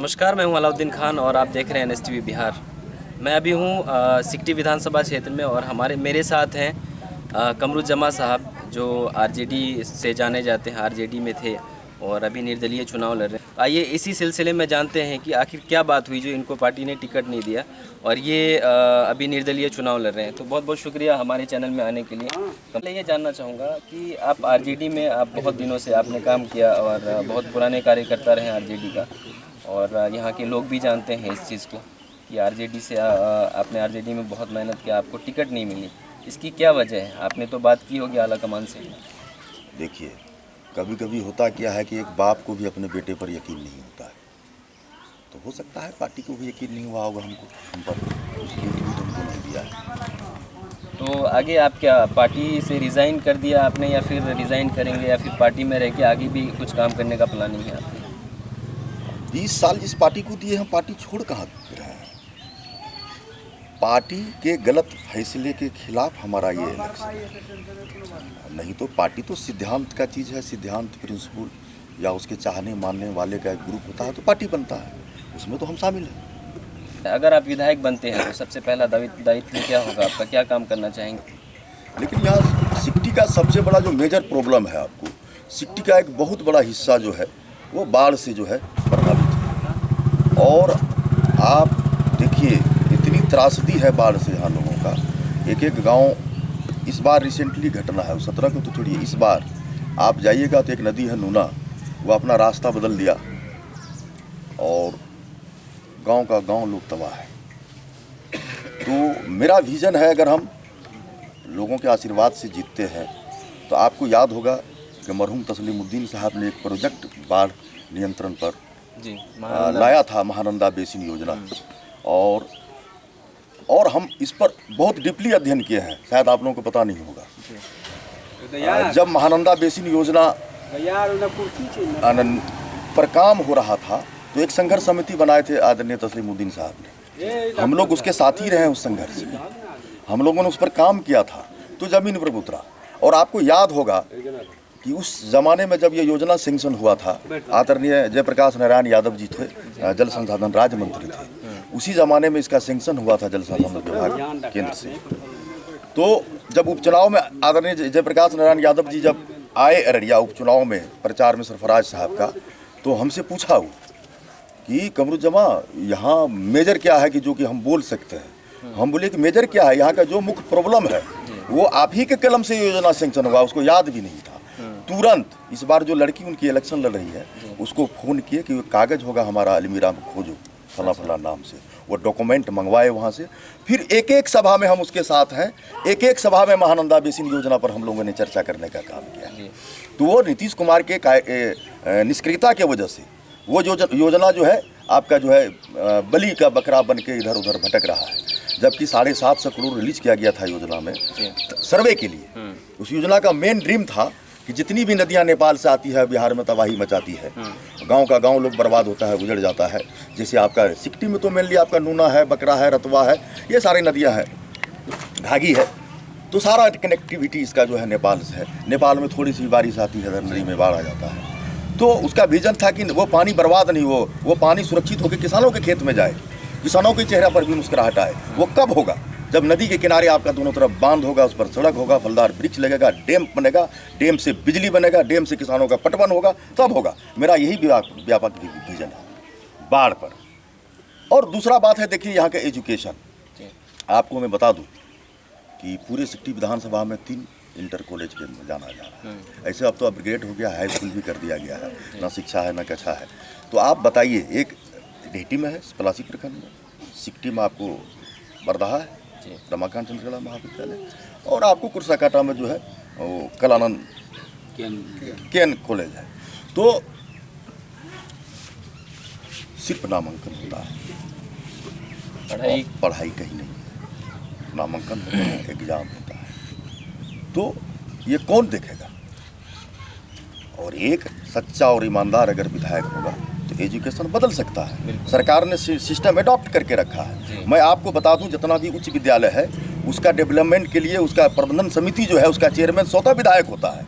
नमस्कार, मैं हूं अलाउद्दीन खान और आप देख रहे हैं NSTV बिहार। मैं अभी हूं सिकटी विधानसभा क्षेत्र में और मेरे साथ हैं कमरुज्जमा साहब, जो आरजेडी से जाने जाते हैं, आरजेडी में थे और अभी निर्दलीय चुनाव लड़ रहे हैं। आइए इसी सिलसिले में जानते हैं कि आखिर क्या बात हुई जो इनको पार्टी ने टिकट नहीं दिया और ये अभी निर्दलीय चुनाव लड़ रहे हैं। तो बहुत बहुत शुक्रिया हमारे चैनल में आने के लिए। मैं ये जानना चाहूँगा कि आप आरजेडी में आप बहुत दिनों से आपने काम किया और बहुत पुराने कार्यकर्ता रहे आरजेडी का, और यहाँ के लोग भी जानते हैं इस चीज़ को कि आरजेडी से आपने आरजेडी में बहुत मेहनत किया, आपको टिकट नहीं मिली। इसकी क्या वजह है? आपने तो बात की होगी आला कमान से। देखिए, कभी कभी होता क्या है कि एक बाप को भी अपने बेटे पर यकीन नहीं होता है। तो हो सकता है पार्टी को भी यकीन नहीं हुआ होगा हम पर, उसलिए टिकट हमको नहीं दिया है। तो आगे आप क्या पार्टी से रिज़ाइन कर दिया आपने, या फिर रिज़ाइन करेंगे, या फिर पार्टी में रह के आगे भी कुछ काम करने का प्लानिंग है आपका? 20 साल जिस पार्टी को दिए हम पार्टी छोड़ कहाँ रहे हैं। पार्टी के गलत फैसले के खिलाफ हमारा ये इलेक्शन है। नहीं तो पार्टी तो सिद्धांत का चीज़ है, सिद्धांत प्रिंसिपल या उसके चाहने मानने वाले का एक ग्रुप होता है तो पार्टी बनता है, उसमें तो हम शामिल हैं। अगर आप विधायक बनते हैं तो सबसे पहला दायित्व क्या होगा आपका? क्या काम करना चाहेंगे? लेकिन यहाँ सिकटी का सबसे बड़ा जो मेजर प्रॉब्लम है, आपको सिकटी का एक बहुत बड़ा हिस्सा जो है वो बाढ़ से जो है प्रभावित है। और आप देखिए इतनी त्रासदी है बाढ़ से यहाँ लोगों का। एक एक गांव, इस बार रिसेंटली घटना है, 17 को तो छोड़िए, इस बार आप जाइएगा तो एक नदी है नूना, वो अपना रास्ता बदल दिया और गांव का गांव लोग तबाह है। तो मेरा विज़न है, अगर हम लोगों के आशीर्वाद से जीतते हैं तो आपको याद होगा कि मरहूम तस्लीमुद्दीन साहब ने एक प्रोजेक्ट बाढ़ नियंत्रण पर लाया था, महानंदा बेसिन योजना, और हम इस पर बहुत डीपली अध्ययन किए हैं, शायद आप लोगों को पता नहीं होगा। जब महानंदा बेसिन योजना पर काम हो रहा था तो एक संघर्ष समिति बनाए थे आदरणीय तस्लीमुद्दीन साहब ने। हम लोग उसके साथी रहे हैं उस संघर्ष में, हम लोगों ने उस पर काम किया था तो जमीन पर उतरा। और आपको याद होगा कि उस ज़माने में जब ये योजना सेंक्शन हुआ था, आदरणीय जयप्रकाश नारायण यादव जी थे, जल संसाधन राज्य मंत्री थे, उसी ज़माने में इसका सेंक्शन हुआ था जल संसाधन विभाग केंद्र से। तो जब उपचुनाव में आदरणीय जयप्रकाश नारायण यादव जी जब आए अररिया उपचुनाव में प्रचार में सरफराज साहब का, तो हमसे पूछा वो कि कमरुज्जमा यहाँ मेजर क्या है कि जो कि हम बोल सकते हैं। हम बोले कि मेजर क्या है, यहाँ का जो मुख्य प्रॉब्लम है वो आप ही के कलम से योजना सेंक्शन हुआ, उसको याद भी नहीं था। तुरंत इस बार जो लड़की उनकी इलेक्शन लड़ रही है उसको फ़ोन किए कि कागज़ होगा हमारा अलमीरा में, खोजो फला फला नाम से, वो डॉक्यूमेंट मंगवाए वहाँ से। फिर एक एक सभा में हम उसके साथ हैं, एक एक सभा में महानंदा बेसिन योजना पर हम लोगों ने चर्चा करने का काम किया। तो वो नीतीश कुमार के निष्क्रियता की वजह से वो योजना जो है आपका जो है बलि का बकरा बन के इधर उधर भटक रहा है। जबकि 750 करोड़ रिलीज किया गया था योजना में सर्वे के लिए। उस योजना का मेन ड्रीम था कि जितनी भी नदियां नेपाल से आती है बिहार में तबाही मचाती है, गांव का गांव लोग बर्बाद होता है, उजड़ जाता है। जैसे आपका सिकटी में तो मेनली आपका नूना है, बकरा है, रतवा है, ये सारी नदियां हैं, घाघी है, तो सारा कनेक्टिविटी इसका जो है नेपाल से है। नेपाल में थोड़ी सी बारिश आती है, नदी में बाढ़ आ जाता है। तो उसका विजन था कि वो पानी बर्बाद नहीं हो, वो पानी सुरक्षित होकर किसानों के खेत में जाए, किसानों के चेहरे पर भी मुस्कुराहट आए। वो कब होगा? जब नदी के किनारे आपका दोनों तरफ बांध होगा, उस पर सड़क होगा, फलदार वृक्ष लगेगा, डैम बनेगा, डैम से बिजली बनेगा, डैम से किसानों का पटवन होगा, तब होगा। मेरा यही व्यापक विजन है बाढ़ पर। और दूसरा बात है, देखिए यहाँ का एजुकेशन। आपको मैं बता दूँ कि पूरे सिकटी विधानसभा में 3 इंटर कॉलेज के जाना जा रहा है। ऐसे अब तो अपग्रेड हो गया, हाई स्कूल भी कर दिया गया है, ना शिक्षा है ना कक्षा है। तो आप बताइए, एक डेहटी में है पलासी प्रखंड में, सिकटी में आपको बरदहा है रमाकांत चंद्रकला महाविद्यालय, और आपको कुर्साकाटा में जो है वो कलानंद केन कॉलेज है। तो सिर्फ नामांकन होता है, पढ़ाई कहीं नहीं है। नामांकन होता है, एग्जाम होता है, तो ये कौन देखेगा? और एक सच्चा और ईमानदार अगर विधायक होगा तो एजुकेशन बदल सकता है। सरकार ने सिस्टम अडॉप्ट करके रखा है। मैं आपको बता दूं, जितना भी उच्च विद्यालय है उसका डेवलपमेंट के लिए उसका प्रबंधन समिति जो है उसका चेयरमैन स्वतः विधायक होता है।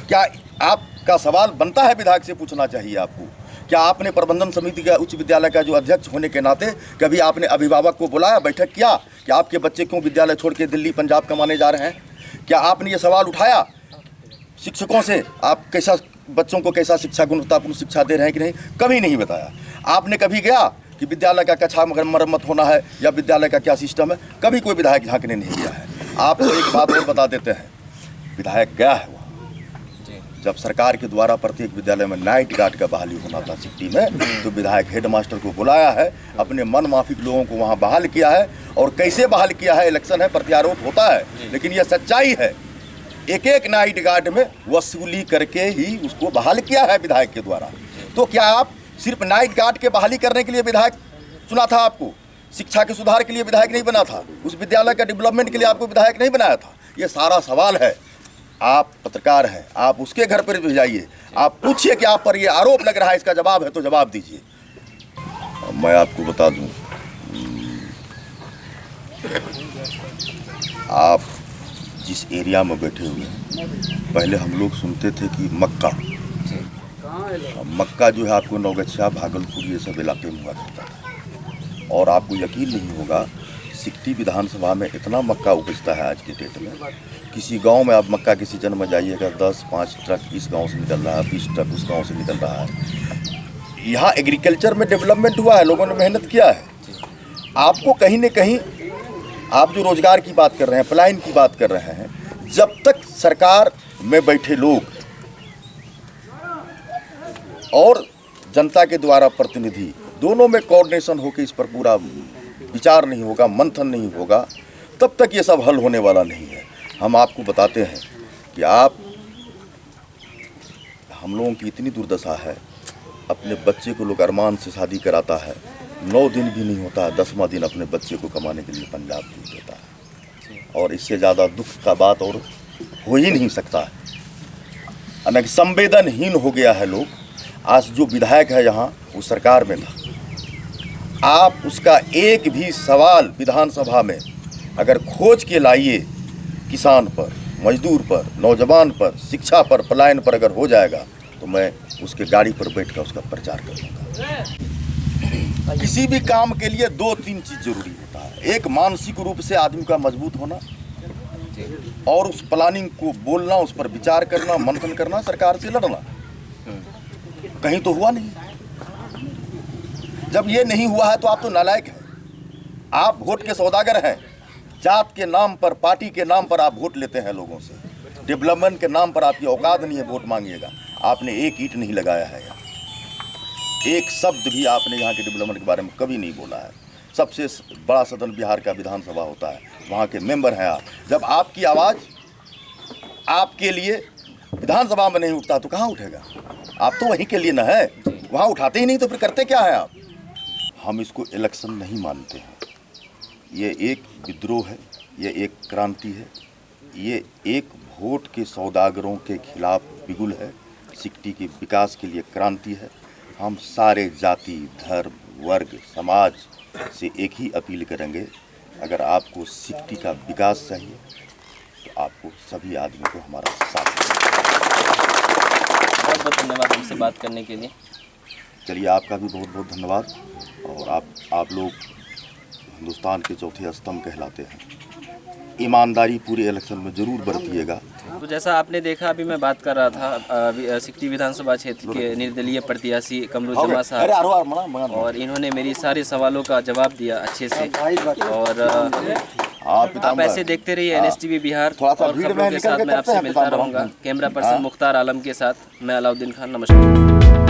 क्या आपका सवाल बनता है, विधायक से पूछना चाहिए आपको क्या आपने प्रबंधन समिति का उच्च विद्यालय का जो अध्यक्ष होने के नाते कभी आपने अभिभावक को बुलाया, बैठक किया कि आपके बच्चे क्यों विद्यालय छोड़ के दिल्ली पंजाब कमाने जा रहे हैं? क्या आपने ये सवाल उठाया शिक्षकों से, आप कैसा बच्चों को कैसा शिक्षा, गुणवत्तापूर्ण शिक्षा दे रहे हैं कि नहीं? कभी नहीं बताया। आपने कभी गया कि विद्यालय का कक्षा मरम्मत होना है या विद्यालय का क्या सिस्टम है? कभी कोई विधायक झांकने नहीं गया है। आपको एक बात और बता देते हैं, विधायक गया है वहाँ जब सरकार के द्वारा प्रत्येक विद्यालय में नाइट गार्ड का बहाली होना था सिटी में, तो विधायक हेडमास्टर को बुलाया है, अपने मन माफिक लोगों को वहाँ बहाल किया है। और कैसे बहाल किया है, इलेक्शन है, प्रत्यारोप होता है, लेकिन यह सच्चाई है। एक एक नाइट गार्ड में वसूली करके ही उसको बहाल किया है विधायक के द्वारा। तो क्या आप सिर्फ नाइट गार्ड के बहाली करने के लिए विधायक चुना था? आपको शिक्षा के सुधार के लिए विधायक नहीं बना था, उस विद्यालय का डेवलपमेंट के लिए आपको विधायक नहीं बनाया था? ये सारा सवाल है। आप पत्रकार हैं, आप उसके घर पर भी जाइए, आप पूछिए कि आप पर ये आरोप लग रहा है, इसका जवाब है तो जवाब दीजिए। मैं आपको बता दूं, आप जिस एरिया में बैठे हुए हैं, पहले हम लोग सुनते थे कि मक्का जो है आपको नौगछिया, भागलपुर ये सब इलाके में हुआ करता था। और आपको यकीन नहीं होगा, सिकटी विधानसभा में इतना मक्का उपजता है आज के डेट में। किसी गांव में आप मक्का के सीजन में जाइएगा, 10-5 ट्रक इस गांव से निकल रहा है, 20 ट्रक उस गांव से निकल रहा है। यहाँ एग्रीकल्चर में डेवलपमेंट हुआ है, लोगों ने मेहनत किया है। आपको कहीं न कहीं, आप जो रोजगार की बात कर रहे हैं, पलायन की बात कर रहे हैं, जब तक सरकार में बैठे लोग और जनता के द्वारा प्रतिनिधि दोनों में कोऑर्डिनेशन होकर इस पर पूरा विचार नहीं होगा, मंथन नहीं होगा, तब तक ये सब हल होने वाला नहीं है। हम आपको बताते हैं कि हम लोगों की इतनी दुर्दशा है, अपने बच्चे को लोग अरमान से शादी कराता है, 9 दिन भी नहीं होता है, 10वां दिन अपने बच्चे को कमाने के लिए पंजाब भेज देता है। और इससे ज़्यादा दुख का बात और हो ही नहीं सकता है। संवेदनहीन हो गया है लोग। आज जो विधायक है यहाँ, वो सरकार में था। आप उसका एक भी सवाल विधानसभा में अगर खोज के लाइए, किसान पर, मजदूर पर, नौजवान पर, शिक्षा पर, पलायन पर अगर हो जाएगा, तो मैं उसके गाड़ी पर बैठकर उसका प्रचार करूँगा। किसी भी काम के लिए 2-3 चीज़ जरूरी होता है। एक, मानसिक रूप से आदमी का मजबूत होना, और उस प्लानिंग को बोलना, उस पर विचार करना, मंथन करना, सरकार से लड़ना। कहीं तो हुआ नहीं। जब ये नहीं हुआ है तो आप तो नालायक हैं। आप वोट के सौदागर हैं। जात के नाम पर, पार्टी के नाम पर आप वोट लेते हैं लोगों से। डेवलपमेंट के नाम पर आपकी औकात नहीं है वोट मांगिएगा। आपने एक ईंट नहीं लगाया है यहाँ, एक शब्द भी आपने यहाँ के डेवलपमेंट के बारे में कभी नहीं बोला है। सबसे बड़ा सदन बिहार का विधानसभा होता है, वहाँ के मेंबर हैं आप। जब आपकी आवाज़ आपके लिए विधानसभा में नहीं उठता तो कहाँ उठेगा? आप तो वहीं के लिए न है, वहाँ उठाते ही नहीं, तो फिर करते क्या है आप? हम इसको इलेक्शन नहीं मानते हैं। ये एक विद्रोह है, ये एक क्रांति है, ये एक वोट के सौदागरों के खिलाफ बिगुल है, सिकटी के विकास के लिए क्रांति है। हम सारे जाति, धर्म, वर्ग, समाज से एक ही अपील करेंगे, अगर आपको सिकटी का विकास चाहिए तो आपको सभी आदमी को हमारा साथ देना। बहुत बहुत धन्यवाद हमसे बात करने के लिए। चलिए, आपका भी बहुत बहुत धन्यवाद। और आप लोग हिंदुस्तान के चौथे स्तंभ कहलाते हैं। ईमानदारी पूरे इलेक्शन में जरूर बरतिएगा। तो जैसा आपने देखा, अभी मैं बात कर रहा था सिकटी विधानसभा क्षेत्र के निर्दलीय प्रत्याशी कमरू जमा साहब, और इन्होंने मेरी सारे सवालों का जवाब दिया अच्छे से। और आप ऐसे देखते रहिए NSTV बिहार, और खबरों के साथ मैं आपसे मिलता रहूँगा। कैमरा पर्सन मुख्तार आलम के साथ मैं अलाउद्दीन खान, नमस्कार।